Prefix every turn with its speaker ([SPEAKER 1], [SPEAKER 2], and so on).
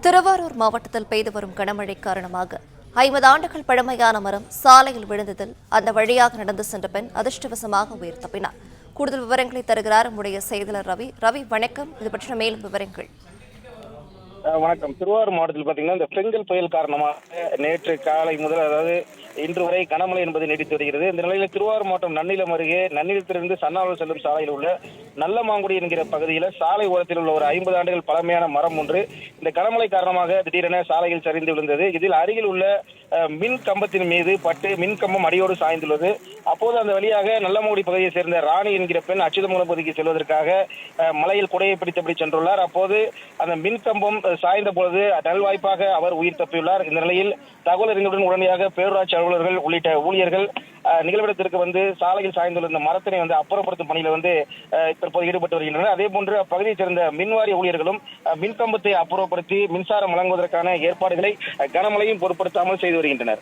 [SPEAKER 1] திருவாரூர் மாவட்டத்தில் பெய்து வரும் கனமழை காரணமாக 50 ஆண்டுகள் பழமையான மரம் சாலையில் விழுந்ததில் அந்த வழியாக நடந்து சென்ற பெண் அதிர்ஷ்டவசமாக உயிர் தப்பினார். கூடுதல் விவரங்களை தருகிறார் நம்முடைய செய்தியாளர் ரவி. ரவி, வணக்கம். இது பற்றின மேலும் விவரங்கள்.
[SPEAKER 2] வணக்கம். திருவாரூர் மாவட்டத்தில் பாத்தீங்கன்னா இந்த பெங்கல் புயல் காரணமாக நேற்று காலை முதல், அதாவது இன்று வரை கனமழை என்பது நீடித்து வருகிறது. இந்த நிலையில் திருவாரூர் மாவட்டம் நன்னிலம் அருகே நன்னிலத்திலிருந்து சன்னாவரம் செல்லும் சாலையில் உள்ள நல்லமாங்குடி என்கிற பகுதியில் சாலை ஓரத்தில் உள்ள ஒரு 50 ஆண்டுகள் பழமையான மரம் ஒன்று இந்த கனமழை காரணமாக திடீரென சாலையில் சரிந்து விழுந்தது. இதில் அருகில் உள்ள மின் கம்பத்தின் மீது பட்டு மின் கம்பம் அடியோடு சாய்ந்துள்ளது. அப்போது அந்த வழியாக நல்லமாங்குடி பகுதியை சேர்ந்த ராணி என்கிற பெண் அச்சுதமூலம் பகுதிக்கு செல்வதற்காக மலையில் குடையை பிடித்தபடி சென்றுள்ளார். அப்போது அந்த மின் கம்பம் சாய்ந்த பொழுது நல்வாய்ப்பாக அவர் உயிர் தப்பியுள்ளார். இந்த நிலையில் தகவல் அறிந்தவுடன் உடனடியாக பேரூராட்சி அலுவலர்கள் உள்ளிட்ட ஊழியர்கள் நிகழ்விடத்திற்கு வந்து சாலையில் சாய்ந்துள்ள இந்த மரத்தினை அப்புறப்படுத்தும் பணியில தற்போது ஈடுபட்டு வருகின்றனர். அதே போன்று அப்பகுதியைச் சேர்ந்த மின்வாரிய ஊழியர்களும் மின்கம்பத்தை அப்புறப்படுத்தி மின்சாரம் வழங்குவதற்கான ஏற்பாடுகளை கனமழையும் பொருட்படுத்தாமல் செய்து வருகின்றனர்.